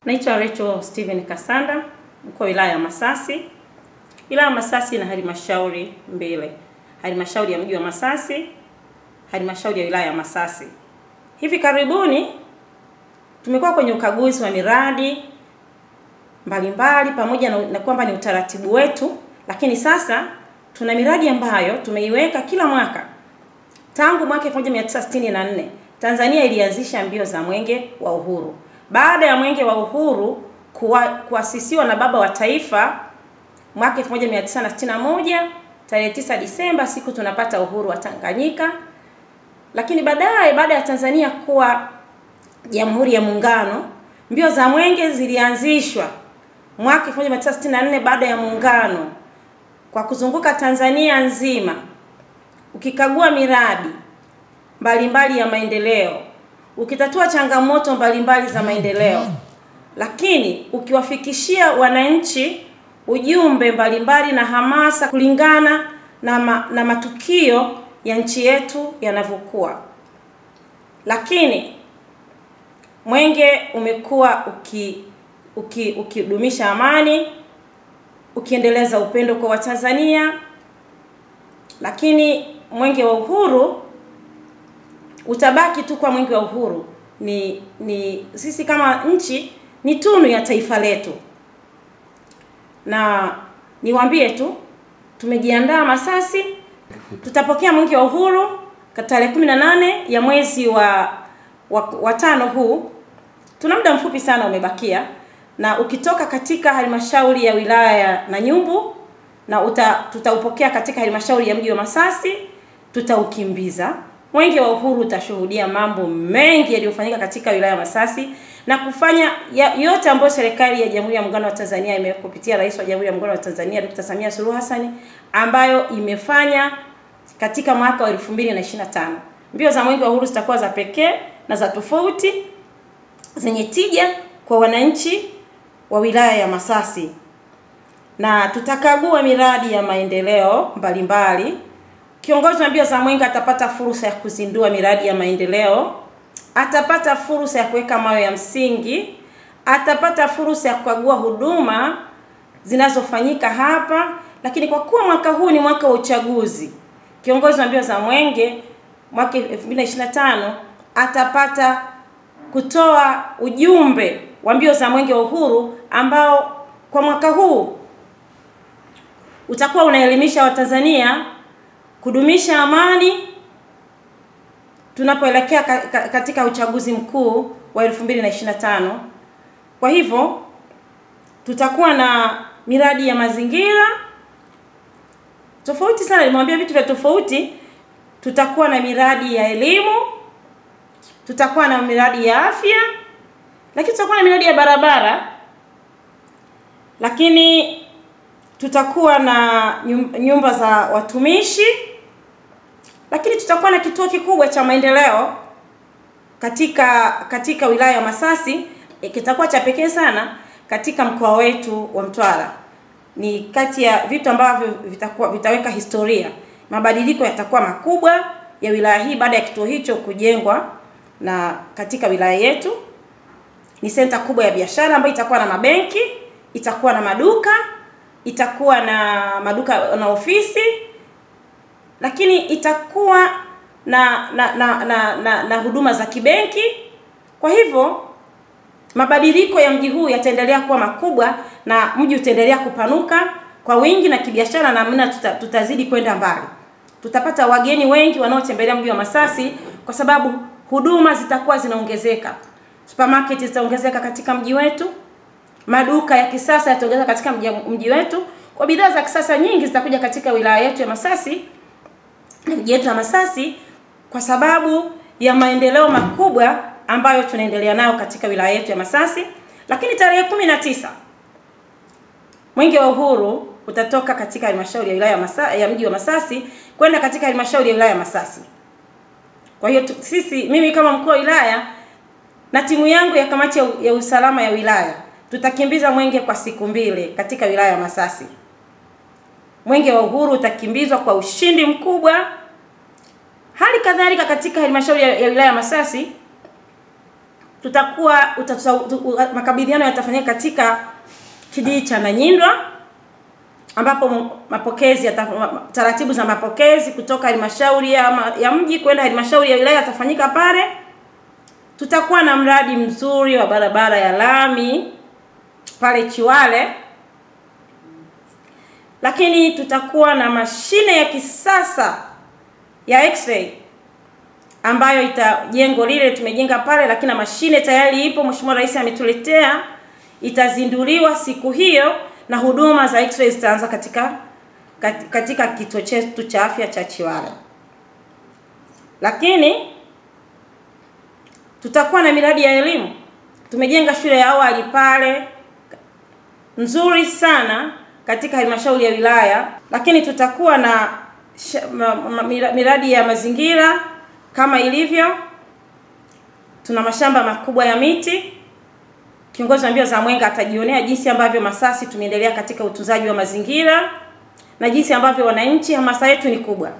Naitwa Rachel Steven Kasanda, mkuu wa wilaya ya Masasi. Wilaya ya Masasi ina halmashauri mbili. Halmashauri ya mji wa Masasi, halmashauri ya wilaya ya Masasi. Hivi karibuni tumekuwa kwenye ukaguzi wa miradi mbalimbali pamoja na kwamba ni utaratibu wetu, lakini sasa tuna miradi ambayo tumeiweka kila mwaka. Tangu mwaka 1964 Tanzania ilianzisha mbio za Mwenge wa Uhuru. Baada ya Mwenge wa Uhuru kuasisiwa na baba wa taifa mwaka 1961 tarehe 9 Disemba, siku tunapata uhuru wa Tanganyika. Lakini baadaye, baada ya Tanzania kuwa Jamhuri ya Muungano, mbio za Mwenge zilianzishwa mwaka 1964 baada ya Muungano, kwa kuzunguka Tanzania nzima, ukikagua miradi mbalimbali ya maendeleo, ukitatua changamoto mbalimbali za maendeleo, lakini ukiwafikishia wananchi ujumbe mbalimbali na hamasa kulingana na matukio ya nchi yetu yanavyokuwa. Lakini Mwenge umekuwa ukidumisha amani, ukiendeleza upendo kwa Watanzania. Lakini Mwenge wa Uhuru utabaki tu kwa Mwenge wa Uhuru. Ni sisi kama nchi ni tunu ya taifa letu. Na niwaambie tu, tumejiandaa Masasi, tutapokea Mwenge wa Uhuru tarehe 18 ya mwezi wa tano huu. Tuna muda mfupi sana umebakia, na ukitoka katika halmashauri ya wilaya ya Nanyumbu na tutaupokea katika halmashauri ya mji wa Masasi, tutaukimbiza. Mwenge wa Uhuru utashuhudia mambo mengi yaliyofanyika katika wilaya ya Masasi na kufanya yote ambayo serikali ya Jamhuri ya Muungano wa Tanzania imekupitia Rais wa Jamhuri ya Muungano wa Tanzania Dr. Samia Suluhu Hassan ambayo imefanya katika mwaka wa 2025. Mbio za Mwenge wa Uhuru zitakuwa za pekee na za tofauti, zenye tija kwa wananchi wa wilaya ya Masasi. Na tutakagua miradi ya maendeleo mbalimbali. Kiongozi wa mbio za Mwenge atapata fursa ya kuzindua miradi ya maendeleo, atapata fursa ya kuweka mawe ya msingi, atapata fursa ya kukagua huduma zinazofanyika hapa. Lakini kwa kuwa mwaka huu ni mwaka wa uchaguzi, kiongozi wa mbio za Mwenge mwaka 2025 atapata kutoa ujumbe wa mbio za Mwenge wa Uhuru ambao kwa mwaka huu utakuwa unaelimisha Watanzania kudumisha amani tunapoelekea katika uchaguzi mkuu wa 2025. Kwa hivyo tutakuwa na miradi ya mazingira tofauti sana, nimwambia vitu vya tofauti. Tutakuwa na miradi ya elimu, tutakuwa na miradi ya afya, lakini tutakuwa na miradi ya barabara, lakini tutakuwa na nyumba za watumishi, lakini tutakuwa na kituo kikubwa cha maendeleo katika wilaya ya Masasi. Kitakuwa cha pekee sana katika mkoa wetu wa Mtwara. Ni kati ya vitu ambavyo vitaweka historia. Mabadiliko yatakuwa makubwa ya wilaya hii baada ya kituo hicho kujengwa. Na katika wilaya yetu ni senta kubwa ya biashara ambayo itakuwa na mabenki, itakuwa na maduka, itakuwa na ofisi, lakini itakuwa na huduma za kibenki. Kwa hivyo mabadiliko ya mji huu yataendelea kuwa makubwa na mji utaendelea kupanuka kwa wingi na kibiashara, na mna tutazidi kwenda mbali. Tutapata wageni wengi wanaotembelea mji wa Masasi kwa sababu huduma zitakuwa zinaongezeka. Supermarket zitaongezeka katika mji wetu, maduka ya kisasa yataongezeka katika mji wetu. Kwa bidhaa za kisasa nyingi zitakuja katika wilaya yetu ya Masasi na mji wetu wa Masasi kwa sababu ya maendeleo makubwa ambayo tunaendelea nayo katika wilaya yetu ya Masasi. Lakini tarehe 19 Mwenge wa Uhuru utatoka katika halmashauri ya wilaya ya mji wa Masasi kwenda katika halmashauri ya wilaya ya Masasi. Kwa hiyo mimi kama mkuu wa wilaya na timu yangu ya kamati ya usalama ya wilaya tutakimbiza Mwenge kwa siku 2 katika wilaya ya Masasi. Mwenge wa Uhuru utakimbizwa kwa ushindi mkubwa. Hali kadhalika katika halmashauri ya wilaya ya Masasi tutakuwa makabidhiano yatafanyika katika kijiji cha Nanyindwa, ambapo mapokezi taratibu za mapokezi kutoka halmashauri ya mji kwenda halmashauri ya wilaya yatafanyika pale. Tutakuwa na mradi mzuri wa barabara ya lami pale Chiwale, lakini tutakuwa na mashine ya kisasa ya X-ray ambayo jengo lile tumejenga pale, lakini na mashine tayari ipo, Mheshimiwa Rais ametuletea, itazinduliwa siku hiyo na huduma za X-ray zitaanza katika kituo chetu cha afya cha Chiwale. Lakini tutakuwa na miradi ya elimu. Tumejenga shule ya awali pale nzuri sana katika halmashauri ya wilaya, lakini tutakuwa na miradi ya mazingira kama ilivyo. Tuna mashamba makubwa ya miti. Kiongozi wa mbio za Mwenge atajionea jinsi ambavyo Masasi tumeendelea katika utunzaji wa mazingira na jinsi ambavyo wananchi hamasa yetu ni kubwa.